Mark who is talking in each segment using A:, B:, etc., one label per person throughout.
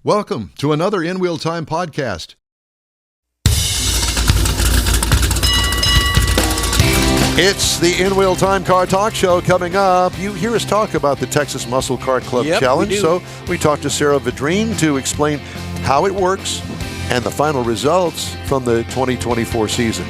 A: Welcome to another InWheelTime podcast. It's the InWheelTime Car Talk Show coming up. You hear us talk about the Texas Muscle Car Club Challenge.
B: We do.
A: So we talked to Sarah Vedrine to explain how it works and the final results from the 2024 season.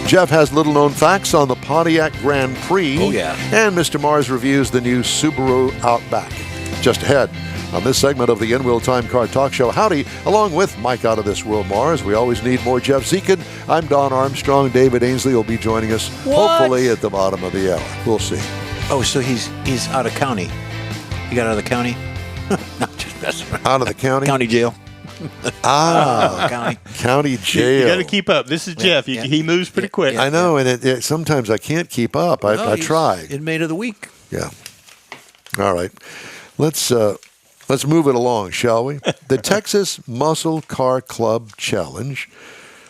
A: Jeff has little-known facts on the Pontiac Grand Prix.
B: Oh, yeah.
A: And Mr. Mars reviews the new Subaru Outback. Just ahead on this segment of the InWheelTime Car Talk Show. Howdy, along with Mike Out of This World Mars. We always need more Jeff Zekin. I'm Don Armstrong. David Ainsley will be joining us hopefully at the bottom of the hour. We'll see.
B: Oh, so he's out of county. He got out of the county? No, just messing around.
A: Out of the county?
B: County jail.
A: County jail.
C: You got to keep up. This is Jeff. He moves pretty quick.
A: I know, and it sometimes I can't keep up. I try.
B: Inmate of the week.
A: Yeah. All right. Let's move it along, shall we? The Texas Muscle Car Club Challenge.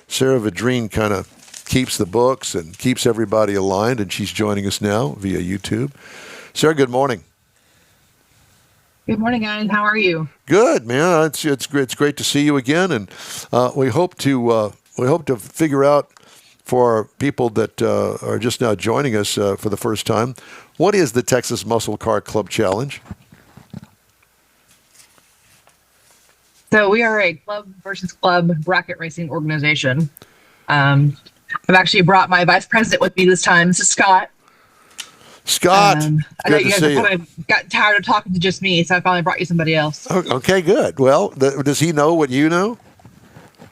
A: Sarah Vedrine kind of keeps the books and keeps everybody aligned, and she's joining us now via YouTube. Sarah, good morning.
D: Good morning, guys. How are you?
A: Good, man. It's great to see you again, and we hope to figure out for our people that are just now joining us for the first time, what is the Texas Muscle Car Club Challenge?
D: So we are a club versus club bracket racing organization. I've actually brought my vice president with me this time. This is Scott.
A: Scott,
D: I know
A: good
D: you
A: to
D: guys
A: see you.
D: probably got tired of talking to just me, so I finally brought you somebody else.
A: Okay, good. Well, does he know what you know?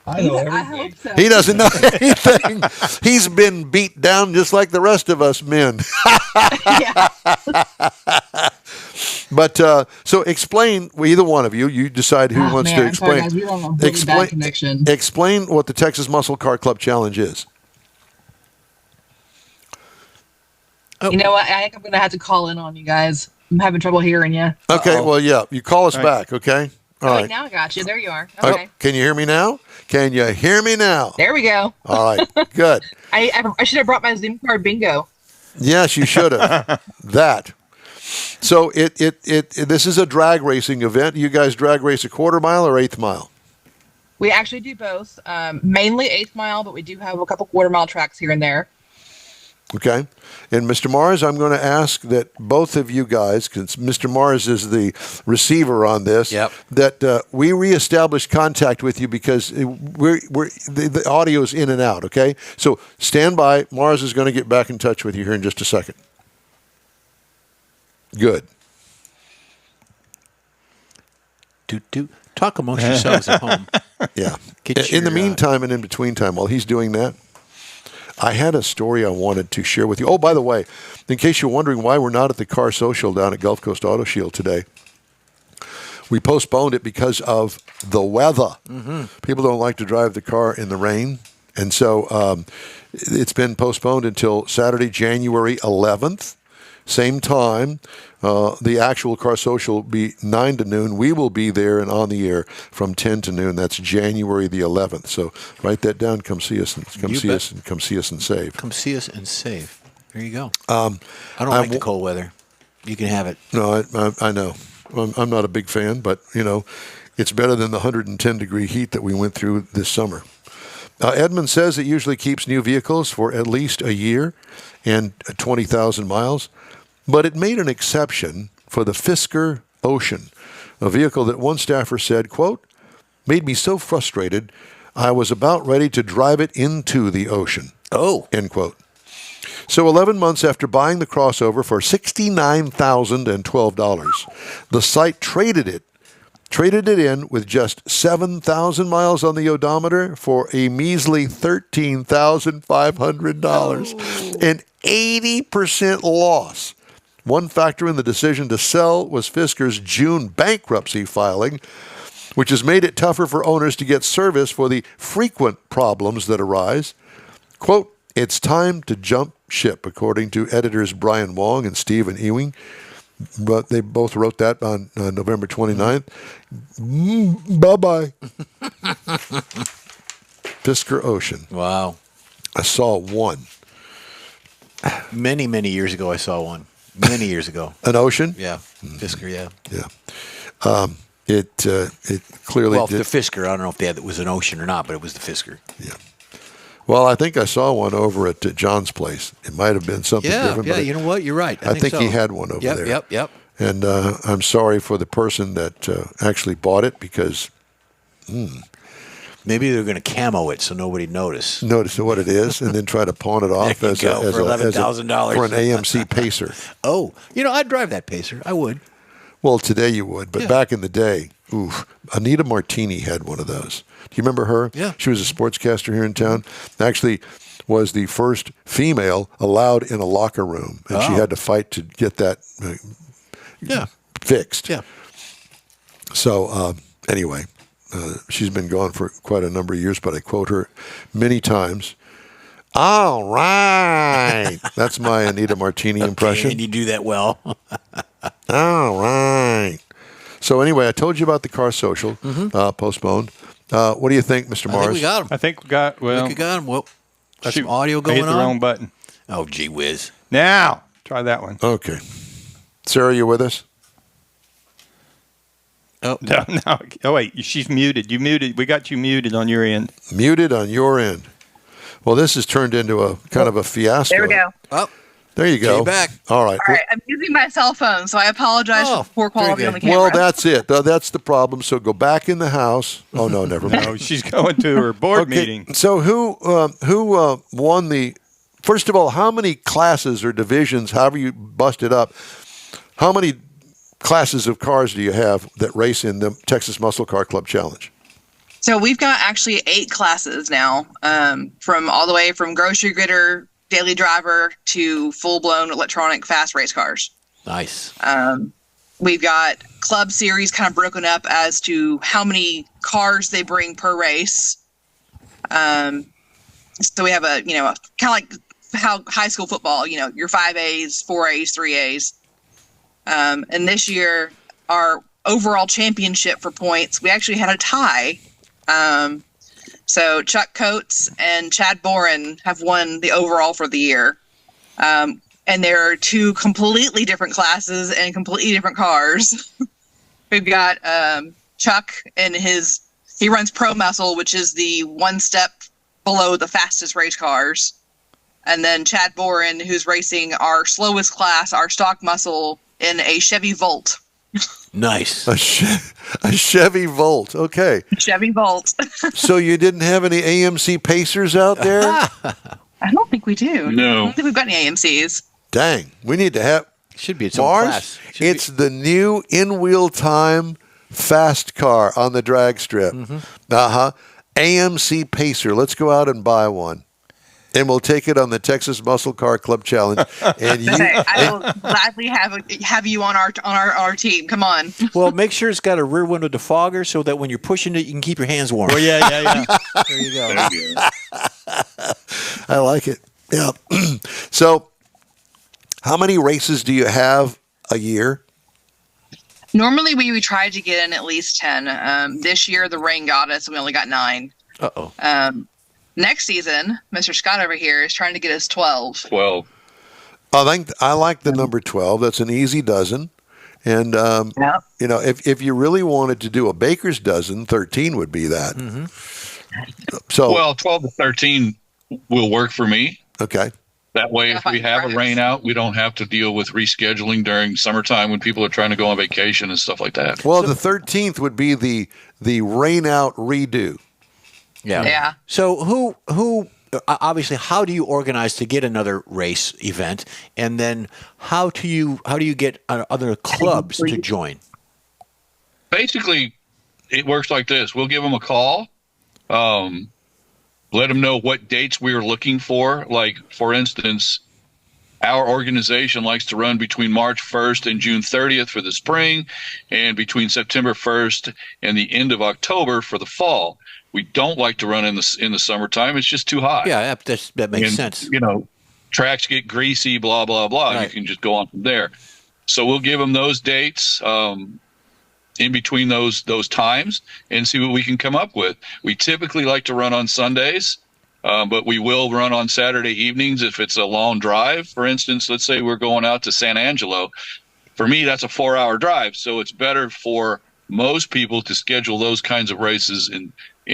D: I know everything. I hope so.
A: He doesn't know anything. He's been beat down just like the rest of us men.
D: Yeah.
A: But so explain, either one of you. You decide who wants to explain.
D: Sorry, guys, we don't have a really bad connection.
A: Explain what the Texas Muscle Car Club Challenge is.
D: You know what? I think I'm going to have to call in on you guys. I'm having trouble hearing you.
A: Okay, well, yeah. You call us back, okay? All right.
D: Now I got you. There you are.
A: Oh,
D: Okay.
A: can you hear me now? Can you hear me now?
D: There we go.
A: All right, good.
D: I should have brought my Zoom card bingo.
A: Yes, you should have. That. So this is a drag racing event. You guys drag race a quarter mile or eighth mile?
D: We actually do both. Mainly eighth mile, but we do have a couple quarter mile tracks here and there.
A: Okay. And Mr. Mars, I'm going to ask that both of you guys, because Mr. Mars is the receiver on this, that we reestablish contact with you because the audio's in and out, okay? So stand by. Mars is going to get back in touch with you here in just a second. Good.
B: Talk amongst yourselves at home.
A: Yeah. In the meantime and in between time, while he's doing that, I had a story I wanted to share with you. Oh, by the way, in case you're wondering why we're not at the Car Social down at Gulf Coast Auto Shield today, we postponed it because of the weather. Mm-hmm. People don't like to drive the car in the rain. And so it's been postponed until Saturday, January 11th. Same time, the actual Car Social will be 9 to noon. We will be there and on the air from 10 to noon. That's January the 11th. So write that down. Come see us and come see us and save.
B: Come see us and save. There you go. I don't like the cold weather. You can have it.
A: No, I know. I'm not a big fan, but it's better than the 110 degree heat that we went through this summer. Edmund says it usually keeps new vehicles for at least a year and 20,000 miles. But it made an exception for the Fisker Ocean, a vehicle that one staffer said, quote, made me so frustrated, I was about ready to drive it into the ocean.
B: Oh.
A: End quote. So 11 months after buying the crossover for $69,012, the site traded it in with just 7,000 miles on the odometer for a measly $13,500, an 80% loss. One factor in the decision to sell was Fisker's June bankruptcy filing, which has made it tougher for owners to get service for the frequent problems that arise. Quote, it's time to jump ship, according to editors Brian Wong and Stephen Ewing. But they both wrote that on November 29th. Bye-bye. Fisker Ocean.
B: Wow.
A: I saw one.
B: Many, many years ago, I saw one. Many years ago.
A: An Ocean?
B: Yeah. Fisker, yeah.
A: Yeah. it clearly
B: Well,
A: did.
B: the Fisker. I don't know if it was an Ocean or not, but it was the Fisker.
A: Yeah. Well, I think I saw one over at John's place. It might have been something different.
B: Yeah,
A: but
B: you know what? You're right.
A: I think
B: so.
A: he had one over there.
B: Yep.
A: And I'm sorry for the person that actually bought it because
B: maybe they're going to camo it so nobody notice
A: what it is and then try to pawn it off
B: for $11,000
A: for an AMC Pacer.
B: Oh, I'd drive that Pacer. I would.
A: Well, today you would, but back in the day, Anita Martini had one of those. Do you remember her?
B: Yeah.
A: She was a sportscaster here in town. Actually, was the first female allowed in a locker room, and she had to fight to get that fixed.
B: Yeah.
A: So anyway, she's been gone for quite a number of years, but I quote her many times. All right. That's my Anita Martini impression.
B: And you do that well.
A: All right. So anyway, I told you about the car social, postponed. What do you think, Mr. Mars?
B: I think we got him.
C: I think we got
B: him. Well, got
C: shoot,
B: some audio
C: I
B: going
C: hit the
B: on.
C: wrong button.
B: Oh, gee whiz.
C: Now, try that one.
A: Okay. Sarah, you with us?
B: Oh,
C: No. Oh, wait. She's muted. You muted. We got you muted on your end.
A: Muted on your end. Well, this has turned into a kind of a fiasco.
D: There we go.
B: Oh,
A: There you go.
B: You're back.
A: All right.
D: All right, I'm using my cell phone, so I apologize for the poor quality on the camera.
A: Well, that's it. That's the problem. So go back in the house. Oh, no, never mind.
C: No, she's going to her board meeting.
A: So who won the? First of all, how many classes or divisions, however you bust it up, how many classes of cars do you have that race in the Texas Muscle Car Club Challenge?
D: So we've got actually 8 classes now, from all the way from grocery gritter, daily driver to full-blown electronic fast race cars.
B: nice.
D: We've got club series kind of broken up as to how many cars they bring per race. So we have a kind of like how high school football, your 5As, 4As, 3As. And this year, our overall championship for points, we actually had a tie. So Chuck Coates and Chad Boren have won the overall for the year. And there are 2 completely different classes and completely different cars. We've got Chuck and he runs Pro Muscle, which is the one step below the fastest race cars. And then Chad Boren, who's racing our slowest class, our stock muscle, in a Chevy Volt.
B: Nice.
A: A Chevy Volt. Okay.
D: Chevy Volt.
A: So you didn't have any AMC Pacers out there?
D: I don't think we do.
C: No.
D: I don't think we've got any AMCs.
A: Dang. We need to have.
B: Should be its own
A: Mars,
B: class.
A: it's the new InWheelTime fast car on the drag strip. AMC Pacer. Let's go out and buy one. And we'll take it on the Texas Muscle Car Club Challenge. And you,
D: I will gladly have you on our team. Come on.
B: Well, make sure it's got a rear window defogger so that when you're pushing it, you can keep your hands warm.
C: Well, yeah.
B: There you go.
A: I like it. Yeah. So, how many races do you have a year?
D: Normally, we try to get in at least 10. This year, the rain got us, and we only got 9.
B: Uh-oh.
D: Next season, Mr. Scott over here is trying to get us 12.
C: 12.
A: I like the number 12. That's an easy dozen. And, if you really wanted to do a baker's dozen, 13 would be that. So,
E: Well, 12 to 13 will work for me.
A: okay.
E: That way, if we have a rain out, we don't have to deal with rescheduling during summertime when people are trying to go on vacation and stuff like that.
A: Well, the 13th would be the rain out redo.
B: Yeah. So who obviously, how do you organize to get another race event, and then how do you get other clubs to join?
E: Basically, it works like this. We'll give them a call, let them know what dates we are looking for. Like, for instance, our organization likes to run between March 1st and June 30th for the spring, and between September 1st and the end of October for the fall. We don't like to run in the summertime. It's just too hot.
B: Yeah, that makes sense.
E: Tracks get greasy, blah, blah, blah.
B: Right.
E: You can just go on from there. So we'll give them those dates in between those times and see what we can come up with. We typically like to run on Sundays, but we will run on Saturday evenings if it's a long drive. For instance, let's say we're going out to San Angelo. For me, that's a 4-hour drive, so it's better for most people to schedule those kinds of races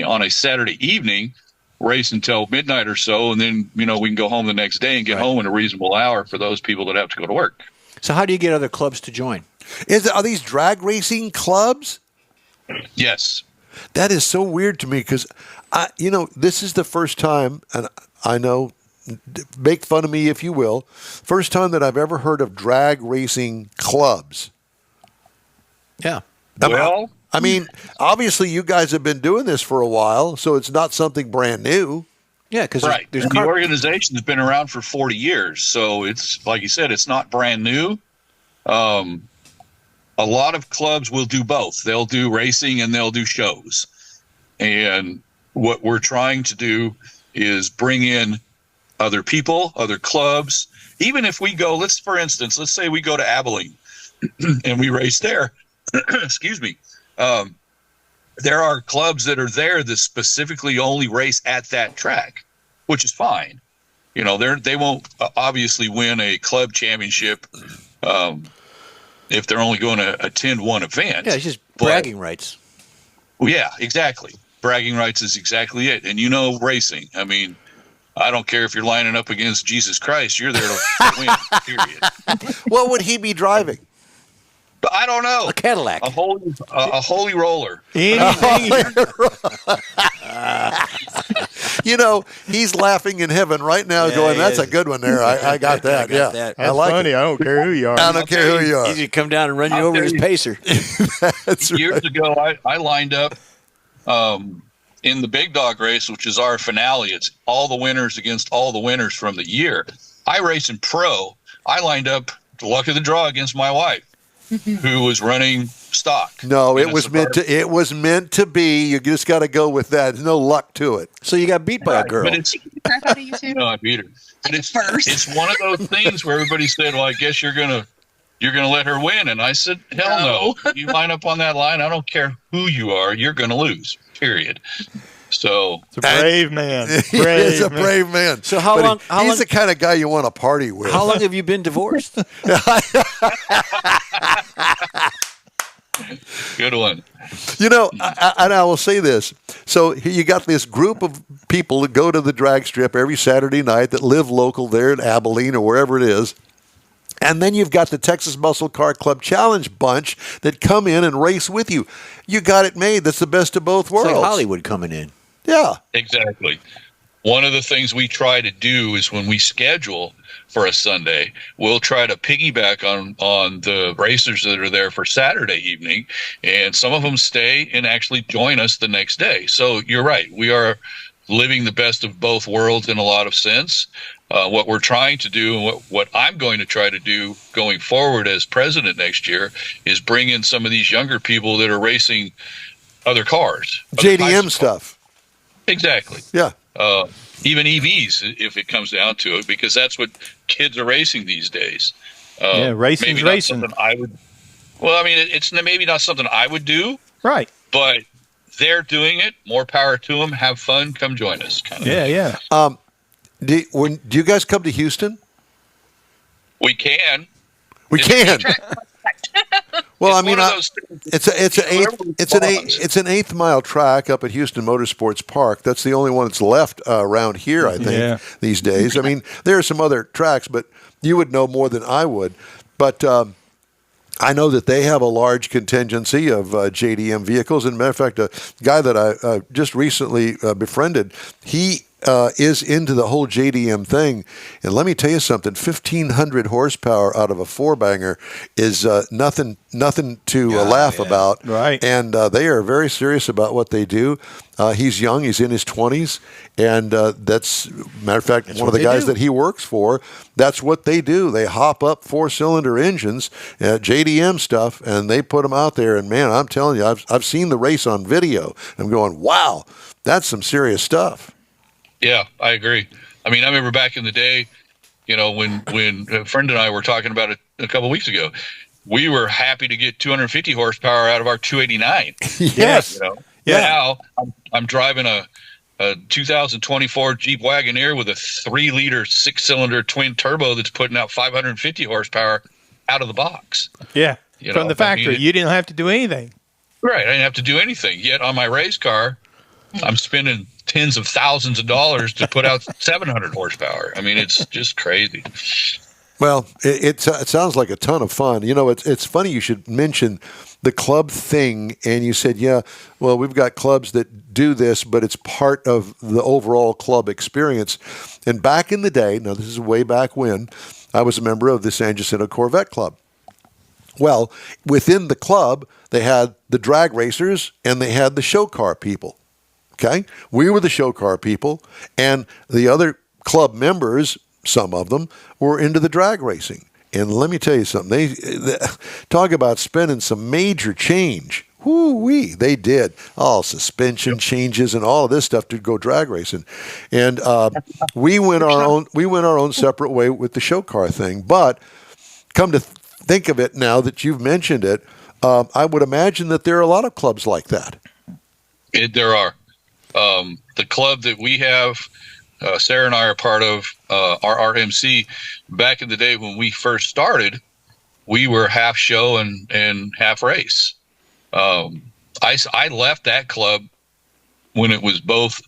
E: on a Saturday evening, race until midnight or so, and then we can go home the next day and get home in a reasonable hour for those people that have to go to work.
B: So how do you get other clubs to join?
A: Are these drag racing clubs?
E: Yes.
A: That is so weird to me because, this is the first time, and I know, make fun of me if you will, first time that I've ever heard of drag racing clubs.
B: Yeah.
E: Well,
A: I mean, obviously you guys have been doing this for a while, so it's not something brand new.
B: Yeah, because
E: the organization has been around for 40 years, so it's like you said, it's not brand new. A lot of clubs will do both. They'll do racing and they'll do shows. And what we're trying to do is bring in other people, other clubs. Even if we go, let's say we go to Abilene and we race there. Excuse me. There are clubs that are there that specifically only race at that track, which is fine. They won't obviously win a club championship if they're only going to attend one event.
B: Yeah, it's just bragging rights.
E: Yeah, exactly. Bragging rights is exactly it. And racing. I mean, I don't care if you're lining up against Jesus Christ. You're there to win, period.
A: What would he be driving?
E: But I don't know.
B: A Cadillac.
E: A holy roller.
A: He's laughing in heaven right now going, that's a good one there. I got that.
B: I got that.
F: That's
A: like
F: funny.
A: it.
F: I don't care who you are.
A: I don't care who you are.
B: He's going to come down and run you over his pacer.
E: Years ago, I lined up in the big dog race, which is our finale. It's all the winners against all the winners from the year. I race in pro. I lined up the luck of the draw against my wife, who was running stock.
A: No, it was meant to be. You just got to go with that. There's no luck to it.
B: So you got beat by a girl.
E: But no, I beat her. But it's one of those things where everybody said, "Well, I guess you're gonna let her win," and I said, "Hell no! You line up on that line. I don't care who you are. You're gonna lose. Period." So
F: it's a brave man.
A: He's a brave man.
B: So how long?
A: He's the kind of guy you want to party with.
B: How long have you been divorced?
E: Good one.
A: And I will say this. So you got this group of people that go to the drag strip every Saturday night that live local there in Abilene or wherever it is. And then you've got the Texas Muscle Car Club Challenge bunch that come in and race with you. You got it made. That's the best of both worlds.
B: It's like Hollywood coming in.
A: Yeah.
E: Exactly. One of the things we try to do is when we schedule for a Sunday, we'll try to piggyback on the racers that are there for Saturday evening, and some of them stay and actually join us the next day. So you're right. We are living the best of both worlds in a lot of sense. What we're trying to do and what I'm going to try to do going forward as president next year is bring in some of these younger people that are racing other cars.
A: JDM stuff.
E: Exactly.
A: Yeah.
E: Even EVs, if it comes down to it, because that's what kids are racing these days.
F: Racing's racing.
E: It's maybe not something I would do.
F: Right.
E: But they're doing it. More power to them. Have fun. Come join us.
F: Yeah.
A: Do you guys come to Houston?
E: We can.
A: We can. Well, it's an eighth mile track up at Houston Motorsports Park. That's the only one that's left around here, I think, these days. I mean, there are some other tracks, but you would know more than I would. But I know that they have a large contingency of JDM vehicles. And matter of fact, a guy that I just recently befriended, he is into the whole JDM thing. And let me tell you something, 1,500 horsepower out of a four-banger is nothing to laugh about.
F: Right.
A: And they are very serious about what they do. He's young. He's in his 20s. And that's, matter of fact, one of the guys that he works for, that's what they do. They hop up four-cylinder engines, JDM stuff, and they put them out there. And, man, I'm telling you, I've seen the race on video. I'm going, wow, that's some serious stuff.
E: Yeah, I agree. I mean, I remember back in the day, when a friend and I were talking about it a couple of weeks ago, we were happy to get 250 horsepower out of our 289.
A: Yes.
E: Now I'm driving a 2024 Jeep Wagoneer with a 3-liter 6-cylinder twin turbo that's putting out 550 horsepower out of the box.
F: Yeah. From the factory. You didn't have to do anything.
E: Right. I didn't have to do anything. Yet on my race car, I'm spending tens of thousands of dollars to put out 700 horsepower. I mean, it's just crazy.
A: Well, it sounds like a ton of fun. You know, it's funny you should mention the club thing, and you said, yeah, well, we've got clubs that do this, but it's part of the overall club experience. And back in the day, now this is way back when, I was a member of the San Jacinto Corvette Club. Well, within the club, they had the drag racers and they had the show car people. Okay? We were the show car people, and the other club members, some of them, were into the drag racing. And let me tell you something. They talk about spending some major change. Whoo-wee, they did. All suspension changes and all of this stuff to go drag racing. And we went our own separate way with the show car thing. But come to think of it now that you've mentioned it, I would imagine that there are a lot of clubs like that.
E: There are. The club that we have, Sarah and I are part of, RRMC. Back in the day when we first started, we were half show and half race. I left that club when it was both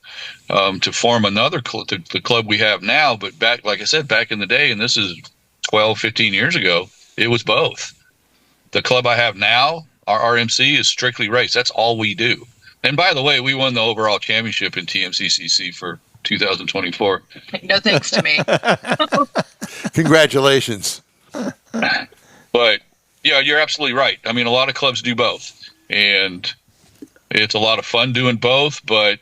E: to form another club, the club we have now. But back, like I said, back in the day, and this is 12, 15 years ago, it was both. The club I have now, RRMC, is strictly race. That's all we do. And by the way, we won the overall championship in TMCCC for 2024.
D: No thanks to me.
A: Congratulations.
E: But yeah, you're absolutely right. I mean, a lot of clubs do both, and it's a lot of fun doing both. But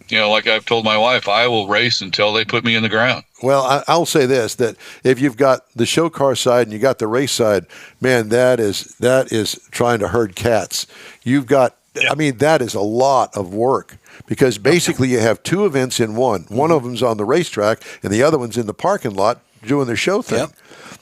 E: you know, like I've told my wife, I will race until they put me in the ground.
A: Well, I'll say this, that if you've got the show car side and you got the race side, man, that is trying to herd cats. You've got, I mean, that is a lot of work, because basically you have two events in one. One of them's on the racetrack and the other one's in the parking lot doing their show thing. Yep.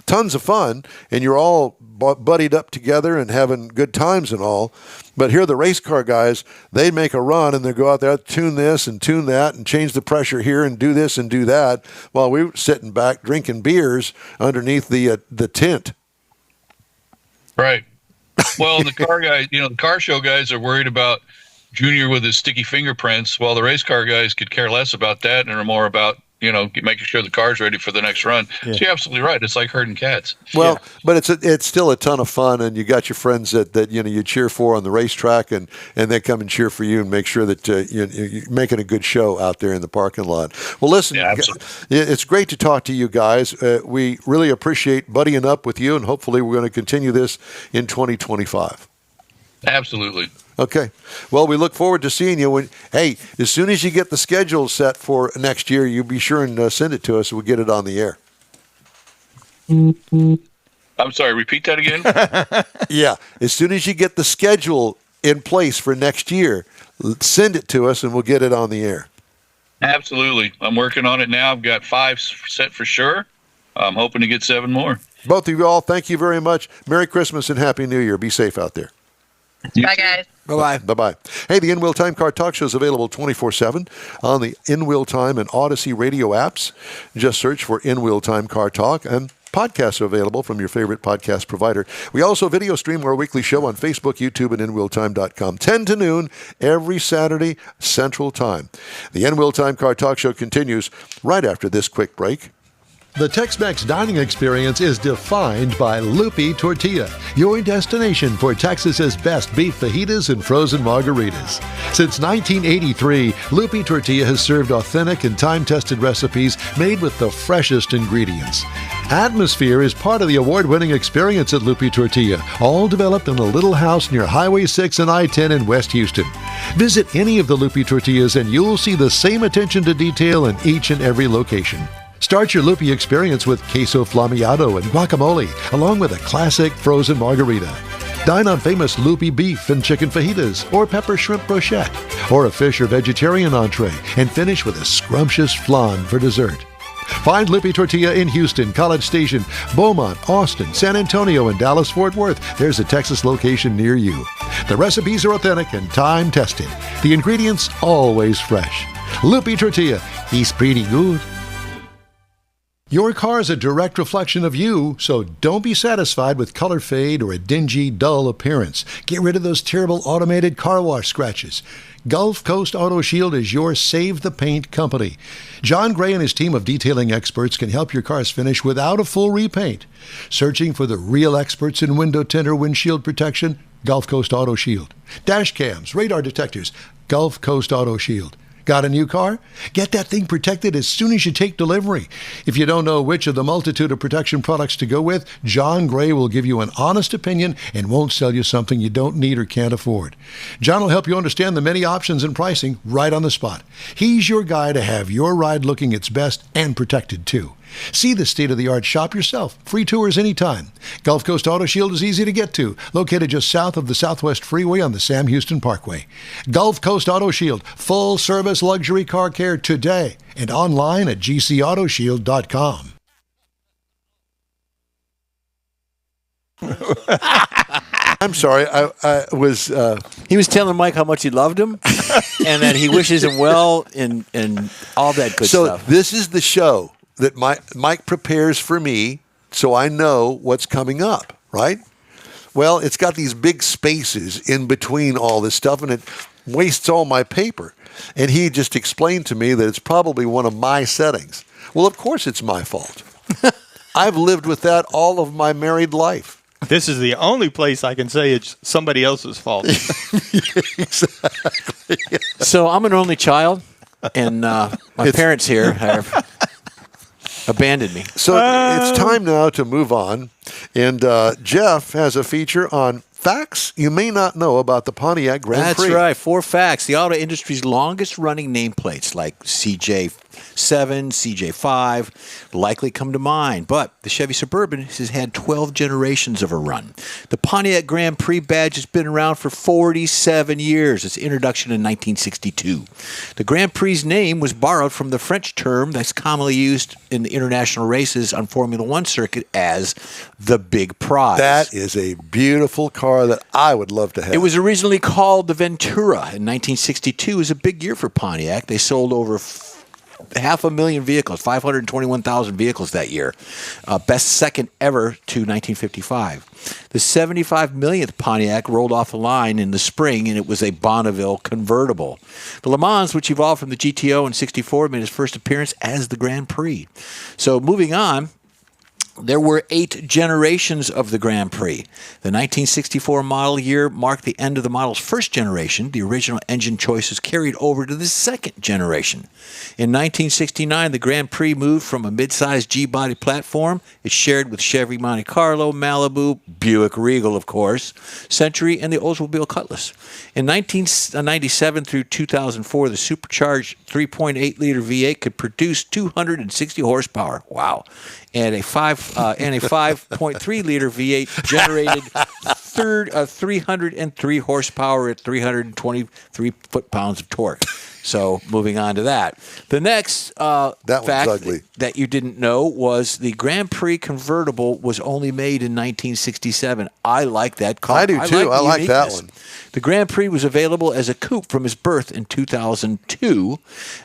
A: Tons of fun, and you're all buddied up together and having good times and all. But here the race car guys, they make a run and they go out there, tune this and tune that and change the pressure here and do this and do that, while we were sitting back drinking beers underneath the tent.
E: Right. Well, the car guys, you know, the car show guys are worried about Junior with his sticky fingerprints, while the race car guys could care less about that and are more about, you know, making sure the car's ready for the next run. Yeah. So you're absolutely right. It's like herding cats.
A: Well, yeah. But it's still a ton of fun, and you got your friends that you know you cheer for on the racetrack, and they come and cheer for you and make sure that you're making a good show out there in the parking lot. Well, listen, yeah, it's great to talk to you guys. We really appreciate buddying up with you, and hopefully we're going to continue this in 2025.
E: Absolutely.
A: Okay. Well, we look forward to seeing you. Hey, as soon as you get the schedule set for next year, you be sure and send it to us, and we'll get it on the air.
E: I'm sorry, repeat that again?
A: Yeah. As soon as you get the schedule in place for next year, send it to us, and we'll get it on the air.
E: Absolutely. I'm working on it now. I've got 5 set for sure. I'm hoping to get 7 more.
A: Both of you all, thank you very much. Merry Christmas and Happy New Year. Be safe out there.
D: Bye, guys.
B: Bye-bye.
A: Bye-bye. Hey, the InWheelTime Car Talk Show is available 24/7 on the InWheelTime and Odyssey radio apps. Just search for InWheelTime Car Talk, and podcasts are available from your favorite podcast provider. We also video stream our weekly show on Facebook, YouTube, and InWheelTime.com, 10 to noon every Saturday Central Time. The InWheelTime Car Talk Show continues right after this quick break.
G: The Tex-Mex dining experience is defined by Lupi Tortilla, your destination for Texas's best beef fajitas and frozen margaritas. Since 1983, Lupi Tortilla has served authentic and time-tested recipes made with the freshest ingredients. Atmosphere is part of the award-winning experience at Lupi Tortilla, all developed in a little house near Highway 6 and I-10 in West Houston. Visit any of the Lupi Tortillas and you'll see the same attention to detail in each and every location. Start your Lupi experience with queso flammeado and guacamole, along with a classic frozen margarita. Dine on famous Lupi beef and chicken fajitas, or pepper shrimp brochette, or a fish or vegetarian entree, and finish with a scrumptious flan for dessert. Find Lupi Tortilla in Houston, College Station, Beaumont, Austin, San Antonio, and Dallas-Fort Worth. There's a Texas location near you. The recipes are authentic and time-tested. The ingredients always fresh. Lupi Tortilla, he's pretty good. Your car is a direct reflection of you, so don't be satisfied with color fade or a dingy, dull appearance. Get rid of those terrible automated car wash scratches. Gulf Coast Auto Shield is your Save the Paint company. John Gray and his team of detailing experts can help your cars finish without a full repaint. Searching for the real experts in window tint or windshield protection? Gulf Coast Auto Shield. Dash cams, radar detectors? Gulf Coast Auto Shield. Got a new car? Get that thing protected as soon as you take delivery. If you don't know which of the multitude of protection products to go with, John Gray will give you an honest opinion and won't sell you something you don't need or can't afford. John will help you understand the many options and pricing right on the spot. He's your guy to have your ride looking its best and protected too. See the state-of-the-art shop yourself. Free tours anytime. Gulf Coast Auto Shield is easy to get to, located just south of the Southwest Freeway on the Sam Houston Parkway. Gulf Coast Auto Shield, full-service luxury car care today, and online at gcautoshield.com.
A: I'm sorry. I was.
B: He was telling Mike how much he loved him, and that he wishes him well, and all that good stuff.
A: So this is the show that Mike prepares for me, so I know what's coming up, right? Well, it's got these big spaces in between all this stuff, and it wastes all my paper. And he just explained to me that it's probably one of my settings. Well, of course it's my fault. I've lived with that all of my married life.
C: This is the only place I can say it's somebody else's fault.
A: Exactly.
B: So I'm an only child, and my parents here have abandoned me.
A: So it's time now to move on. And Jeff has a feature on facts you may not know about the Pontiac Grand Prix.
B: That's right. 4 facts. The auto industry's longest-running nameplates like CJ7, CJ5 likely come to mind. But the Chevy Suburban has had 12 generations of a run. The Pontiac Grand Prix badge has been around for 47 years. Its introduction in 1962. The Grand Prix's name was borrowed from the French term that's commonly used in the international races on Formula One circuit as the Big Prize.
A: That is a beautiful car that I would love to have.
B: It was originally called the Ventura. In 1962, it was a big year for Pontiac. They sold over 500,000 vehicles, 521,000 vehicles that year. Best second ever to 1955. The 75 millionth Pontiac rolled off the line in the spring, and it was a Bonneville convertible. The Le Mans, which evolved from the GTO in 64, made its first appearance as the Grand Prix. So moving on, there were 8 generations of the Grand Prix. The 1964 model year marked the end of the model's first generation. The original engine choices carried over to the second generation. In 1969, the Grand Prix moved from a mid-sized G-body platform. It shared with Chevy Monte Carlo, Malibu, Buick Regal, of course, Century, and the Oldsmobile Cutlass. In 1997 through 2004, the supercharged 3.8-liter V8 could produce 260 horsepower. Wow. And a 5.3 liter V8 generated 303 horsepower at 323 foot-pounds of torque. So moving on to that. The next fact that you didn't know was the Grand Prix convertible was only made in 1967. I like that car.
A: I do too. I like that one.
B: The Grand Prix was available as a coupe from his birth in 2002.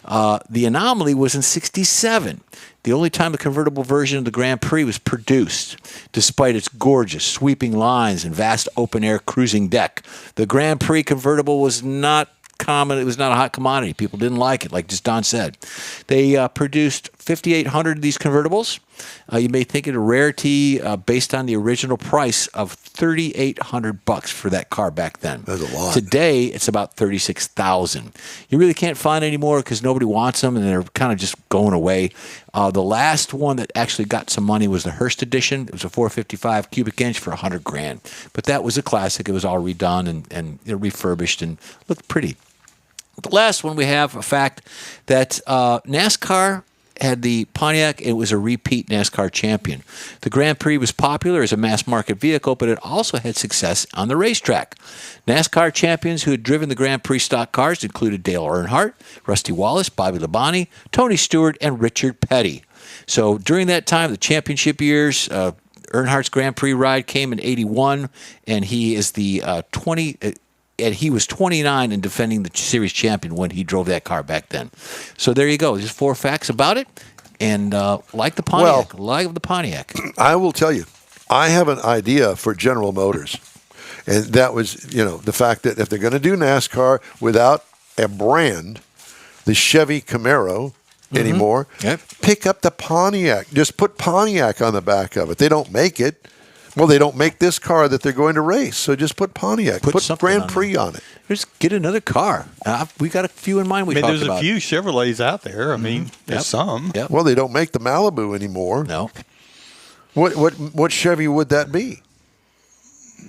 B: The anomaly was in 67. The only time the convertible version of the Grand Prix was produced, despite its gorgeous sweeping lines and vast open-air cruising deck. The Grand Prix convertible was not common. It was not a hot commodity. People didn't like it, like just Don said. They produced 5,800 of these convertibles. You may think it a rarity based on the original price of $3,800 for that car back then.
A: That's a lot.
B: Today, it's about $36,000. You really can't find any more because nobody wants them, and they're kind of just going away. The last one that actually got some money was the Hearst edition. It was a 455 cubic inch for $100,000. But that was a classic. It was all redone and refurbished and looked pretty. The last one we have a fact that NASCAR had the Pontiac. It was a repeat NASCAR champion. The Grand Prix was popular as a mass market vehicle, but it also had success on the racetrack. NASCAR champions who had driven the Grand Prix stock cars included Dale Earnhardt, Rusty Wallace, Bobby Labonte, Tony Stewart, and Richard Petty. So during that time, the championship years, Earnhardt's Grand Prix ride came in '81, and he is the and he was 29 and defending the series champion when he drove that car back then. So there you go. Just 4 facts about it. and like the Pontiac,
A: I will tell you, I have an idea for General Motors. And that was, the fact that if they're going to do NASCAR without a brand, the Chevy Camaro anymore, pick up the Pontiac. Just put Pontiac on the back of it. They don't make it. Well, they don't make this car that they're going to race, so just put Pontiac. Put Grand Prix on it.
B: Just get another car. We got a few in mind.
C: There's a few Chevrolets out there. I mean, there's some.
B: Yep.
A: Well, they don't make the Malibu anymore.
B: No.
A: What Chevy would that be?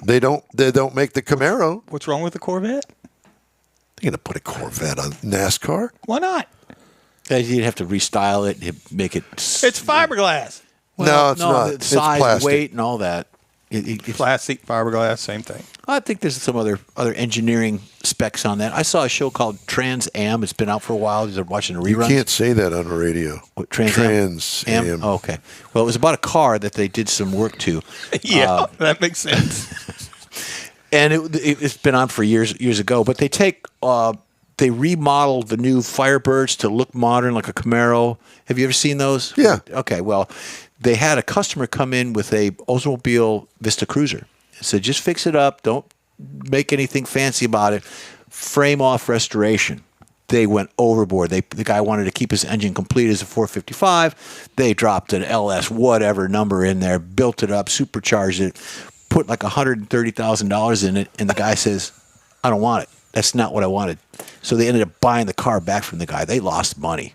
A: They don't make the Camaro.
C: What's wrong with the Corvette?
A: They're going to put a Corvette on NASCAR?
C: Why not?
B: You'd have to restyle it, make it.
C: It's fiberglass.
A: No, it's not.
B: The
A: It's
B: size,
A: plastic.
B: weight, and all that.
C: Plastic, fiberglass, same thing.
B: I think there's some other engineering specs on that. I saw a show called Trans Am. It's been out for a while. They're watching the
A: You
B: reruns.
A: can't say that on the radio.
B: What, Trans
A: Am.
B: Am? Oh, okay. Well, it was about a car that they did some work to.
C: Yeah, that makes sense.
B: And it's been on for years ago. But they remodeled the new Firebirds to look modern, like a Camaro. Have you ever seen those?
A: Yeah.
B: Okay. Well, they had a customer come in with a Oldsmobile Vista Cruiser. So just fix it up. Don't make anything fancy about it. Frame off restoration. They went overboard. The guy wanted to keep his engine complete as a 455. They dropped an LS whatever number in there, built it up, supercharged it, put like $130,000 in it, and the guy says, I don't want it. That's not what I wanted. So they ended up buying the car back from the guy. They lost money.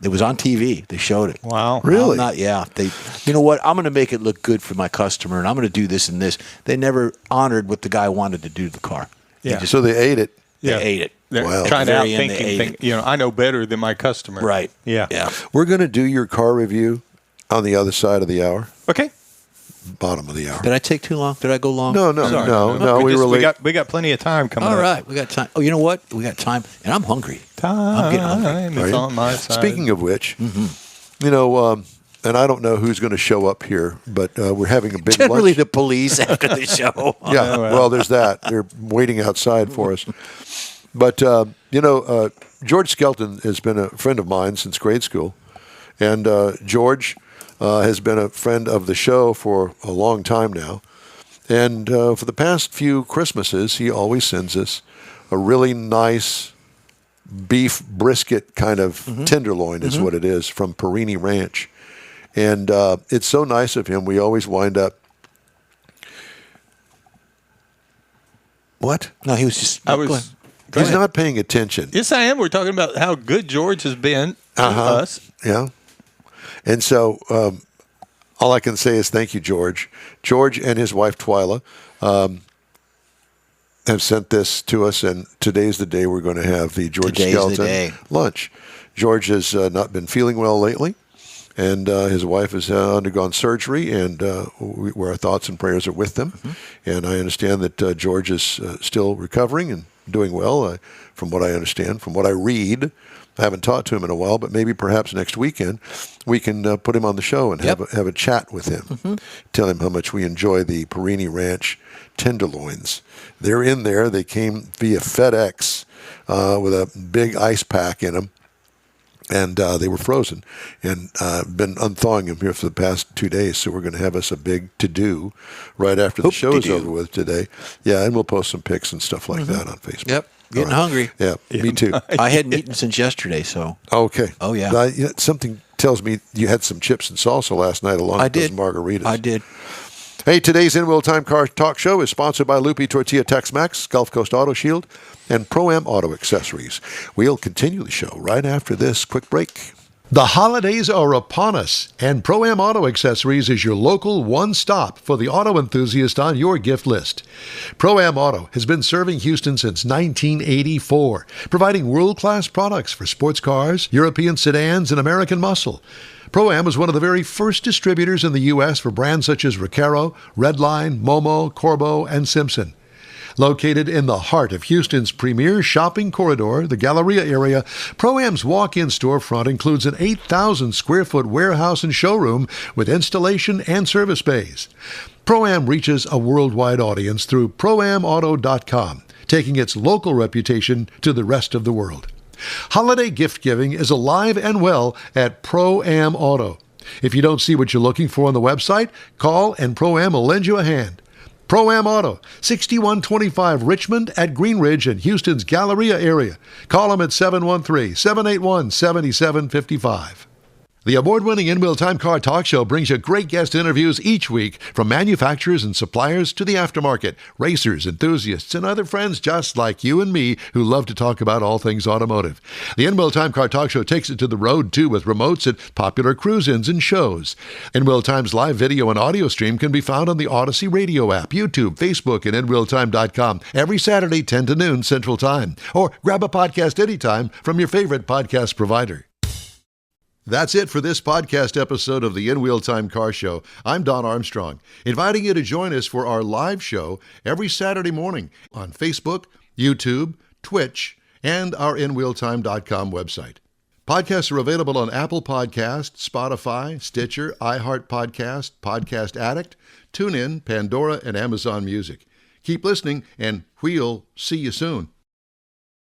B: It was on TV. They showed it.
C: Wow.
A: Really?
B: You know what? I'm going to make it look good for my customer, and I'm going to do this and this. They never honored what the guy wanted to do to the car.
C: Yeah.
A: So they ate it.
B: They ate it.
C: They're
A: Wow.
C: trying to
B: Very end, they ate
C: outthink. I know better than my customer.
B: Right.
C: Yeah.
B: Yeah.
A: We're going to do your car review on the other side of the hour,
C: Okay.
A: bottom of the hour.
B: Did I take too long? Did I go long?
A: No. We were late.
C: We got plenty of time coming
B: All
C: up.
B: right. We got time. Oh, you know what? We got time, and I'm hungry. I'm getting hungry.
C: It's
A: Right?
C: on my side.
A: Speaking of which, and I don't know who's going to show up here, but we're having a big
B: Generally,
A: lunch.
B: the police after the show.
A: Yeah, well, there's that. They're waiting outside for us. But, George Skelton has been a friend of mine since grade school. And George has been a friend of the show for a long time now. And for the past few Christmases, he always sends us a really nice beef brisket kind of tenderloin is what it is from Perini Ranch. And it's so nice of him. We always wind up. What?
B: No, he was just.
C: I
B: go
C: was.
B: ahead.
C: Go
A: He's
C: ahead.
A: not paying attention.
C: Yes, I am. We're talking about how good George has been to us.
A: Yeah. And so all I can say is thank you, George. George and his wife, Twyla, have sent this to us, and today's the day we're going to have the George
B: Today's the
A: Skelton
B: day.
A: lunch. George has not been feeling well lately, and his wife has undergone surgery, and our thoughts and prayers are with them. And I understand that George is still recovering and doing well, from what I understand, from what I read. I haven't talked to him in a while, but maybe perhaps next weekend we can put him on the show and have a chat with him. Tell him how much we enjoy the Perini Ranch tenderloins. They're in there. They came via FedEx with a big ice pack in them, and they were frozen. And been unthawing them here for the past 2 days, so we're going to have us a big to-do right after the show is over with today. Yeah, and we'll post some pics and stuff like that on Facebook.
B: Yep. Getting
A: All right.
B: hungry.
A: Yeah, me too.
B: I hadn't eaten since yesterday, so.
A: Okay.
B: Oh, yeah.
A: Something tells me you had some chips and salsa last night along with those margaritas.
B: I did.
A: Hey, today's InWheelTime Car Talk Show is sponsored by Lupi Tortilla Tex-Mex, Gulf Coast Auto Shield, and Pro-Am Auto Accessories. We'll continue the show right after this quick break.
G: The holidays are upon us, and Pro-Am Auto Accessories is your local one-stop for the auto enthusiast on your gift list. Pro-Am Auto has been serving Houston since 1984, providing world-class products for sports cars, European sedans, and American muscle. Pro-Am was one of the very first distributors in the U.S. for brands such as Recaro, Redline, Momo, Corbeau, and Simpson. Located in the heart of Houston's premier shopping corridor, the Galleria area, Pro-Am's walk-in storefront includes an 8,000-square-foot warehouse and showroom with installation and service bays. Pro-Am reaches a worldwide audience through ProAmAuto.com, taking its local reputation to the rest of the world. Holiday gift giving is alive and well at Pro-Am Auto. If you don't see what you're looking for on the website, call and Pro-Am will lend you a hand. Pro-Am Auto, 6125 Richmond at Greenridge in Houston's Galleria area. Call them at 713-781-7755. The award-winning InWheelTime Car Talk Show brings you great guest interviews each week from manufacturers and suppliers to the aftermarket, racers, enthusiasts, and other friends just like you and me who love to talk about all things automotive. The InWheelTime Car Talk Show takes it to the road, too, with remotes at popular cruise-ins and shows. InWheelTime's live video and audio stream can be found on the Odyssey radio app, YouTube, Facebook, and InWheelTime.com every Saturday, 10 to noon Central Time. Or grab a podcast anytime from your favorite podcast provider. That's it for this podcast episode of the InWheelTime Car Show. I'm Don Armstrong, inviting you to join us for our live show every Saturday morning on Facebook, YouTube, Twitch, and our InWheelTime.com website. Podcasts are available on Apple Podcasts, Spotify, Stitcher, iHeart Podcast, Podcast Addict, TuneIn, Pandora, and Amazon Music. Keep listening, and we'll see you soon.